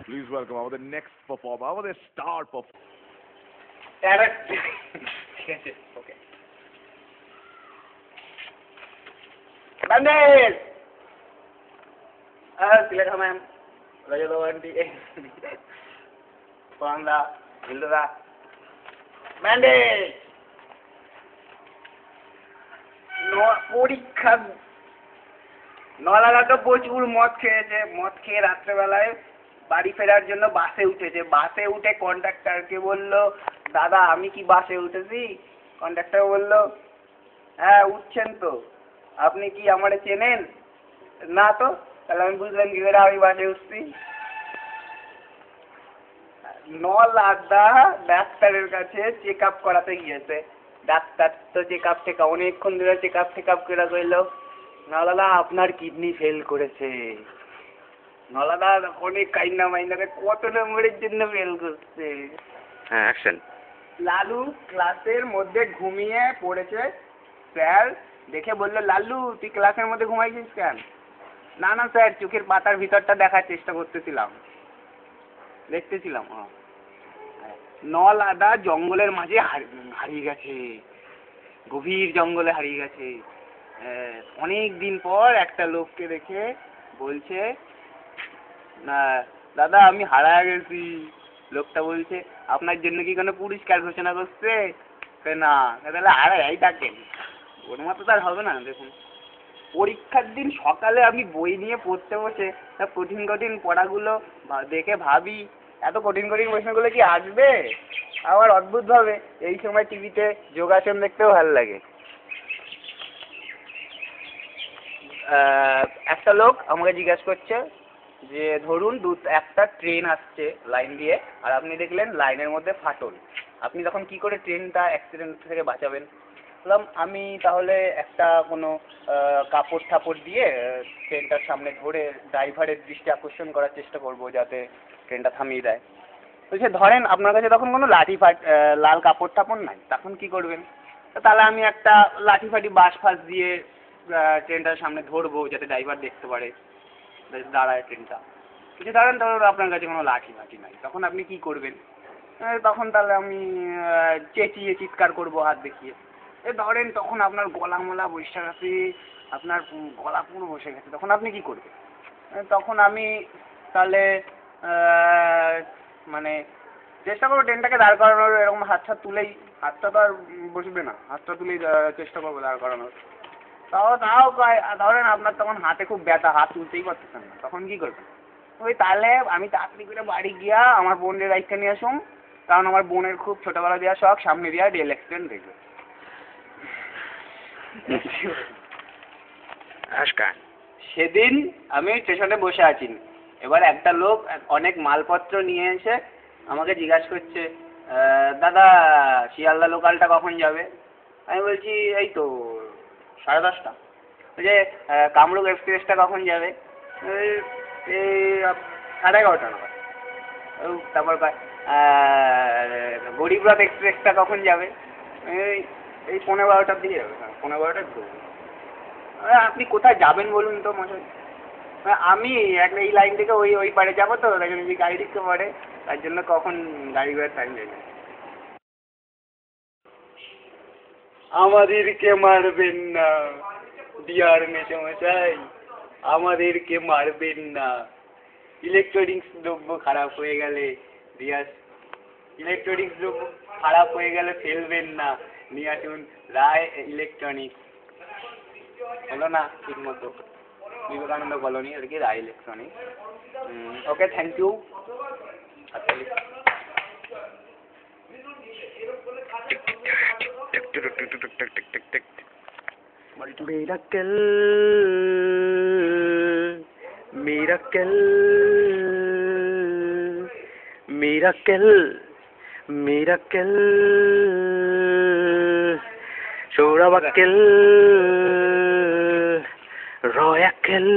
Please welcome our next performer, our star performer. Okay. Bandit! Silahkan ma'am. Raja Lawanti. Panda, Hildura. Bandit! পরীক্ষা নলাদা তো প্রচুর মদ খেয়েছে, মদ খেয়ে রাত্রেবেলায় বাড়ি ফেরার জন্য বাসে উঠেছে। বাসে উঠে কন্ডাক্টরকে বলল, দাদা আমি কি বাসে উঠেছি? কন্ডাক্টর বলল, হ্যাঁ উঠছেন তো, আপনি কি আমারে চেনেন? না তো। তাহলে আমি বুঝলাম কি করে আমি বাসে উঠছি। নলাদা ডাক্তারের কাছে চেক আপ করাতে গিয়েছে। ডাক্তার তো চেক আপ টেকা অনেকক্ষণ ধরে চেক আপ করে কইল, নলাদা আপনার কিডনি ফেল করেছে। নলাদা অনেক কাইন্না মাইন্দাকে কত নম্বরের জন্য ফেল করছে। হ্যাঁ অ্যাকশন। লালু ক্লাসের মধ্যে ঘুমিয়ে পড়েছে। স্যার দেখে বলল, লালু তুই ক্লাসের মধ্যে ঘুমাইছিস কেন? না না স্যার, চোখের পাতার ভিতরটা দেখার চেষ্টা দেখতেছিলাম। নলাদা জঙ্গলের মাঝে হারিয়ে গেছে, গভীর জঙ্গলে হারিয়ে গেছে। অনেক দিন পর একটা লোককে দেখে বলছে, না দাদা আমি হারায় গেছি। লোকটা বলছে, আপনার জন্য কি কোনো পুরস্কার ঘোষণা করছে? না। তাহলে হারাই থাকেন, ওর মতো তার হবে না। দেখুন, পরীক্ষার দিন সকালে আমি বই নিয়ে পড়তে বসে কঠিন পড়াগুলো দেখে ভাবি, এত কঠিন প্রশ্নগুলো কি আসবে? আবার অদ্ভুতভাবে এই সময় টিভিতে যোগাসন দেখতেও ভালো লাগে। একটা লোক আমাকে জিজ্ঞাসা করছে যে ধরুন একটা ট্রেন আসছে লাইন দিয়ে, আর আপনি দেখলেন লাইনের মধ্যে ফাটল, আপনি তখন কি করে ট্রেনটা অ্যাক্সিডেন্ট থেকে বাঁচাবেন? বললাম আমি তাহলে একটা কোনো কাপড় ঠাপড় দিয়ে ট্রেনটার সামনে ধরে ড্রাইভারের দৃষ্টি আকর্ষণ করার চেষ্টা করব যাতে ট্রেনটা থামিয়ে দেয়। বলছে ধরেন আপনার কাছে তখন কোনো লাল কাপড় টাপড় নাই, তখন কি করবেন? তাহলে আমি একটা লাঠি ফাটি বাঁশ ফাঁস দিয়ে ট্রেনটার সামনে ধরবো যাতে ড্রাইভার দেখতে পারে দাঁড়ায় ট্রেনটা। কিছু ধরেন আপনার কাছে কোনো লাঠি ফাঠি নাই, তখন আপনি কি করবেন? তখন তাহলে আমি চেঁচিয়ে চিৎকার করবো হাত দেখিয়ে। ধরেন তখন আপনার গলা মলা বসে গেছে, আপনার গলা পুরো বসে গেছে, তখন আপনি কি করবেন? তখন আমি তাহলে মানে চেষ্টা করবো ট্রেনটাকে দাঁড় করানোর, এরকম হাতটা তুলেই, হাতটা তো আর বসবে না, হাতটা তুলেই চেষ্টা করবো দাঁড় করানোর। তাও ধরেন আপনার তখন হাতে খুব ব্যথা, হাত তুলতেই পারতেছেন না, তখন কি করবেন? ওই তাহলে আমি তাড়াতাড়ি করে বাড়ি গিয়া আমার বোনের রাইখা নিয়ে আসুন, কারণ আমার বোনের খুব ছোটবেলা দেওয়া শখ সামনে দিয়া রেল অ্যাক্সিডেন্ট দেখবে। সেদিন আমি স্টেশনে বসে আছি, এবার একটা লোক অনেক মালপত্র নিয়ে এসে আমাকে জিজ্ঞাসা করছে, দাদা শিয়ালদা লোকালটা কখন যাবে? আমি বলছি এই তো 10:30। বলছে কামরূপ এক্সপ্রেসটা কখন যাবে? এই 11:30 নাগাদ। তারপর গরিবরথ এক্সপ্রেসটা কখন যাবে? এই 11:15টার দিকে যাবে। 11:15টার দিকে। আপনি কোথায় যাবেন বলুন তো মশাই? আমি এই লাইন থেকে ওই পারে যাবো, তো তাই জন্য গাড়ি দিতে পারে, তার জন্য কখন গাড়ি ঘোড়ার টাইম যাবে। আমাদেরকে মারবেন না ডিয়ার মেশামশাই, আমাদেরকে মারবেন না। ইলেকট্রনিক্স দ্রব্য খারাপ হয়ে গেলে ফেলবেন না, নিয়ে আসুন রায় ইলেকট্রনিক্স। হলো না ঠিক মতো, বিবেকানন্দ কলোনি আর কি, Roy electronics. Okay, thank you. Miracle, miracle, miracle, miracle, Shorabakel, Royakel.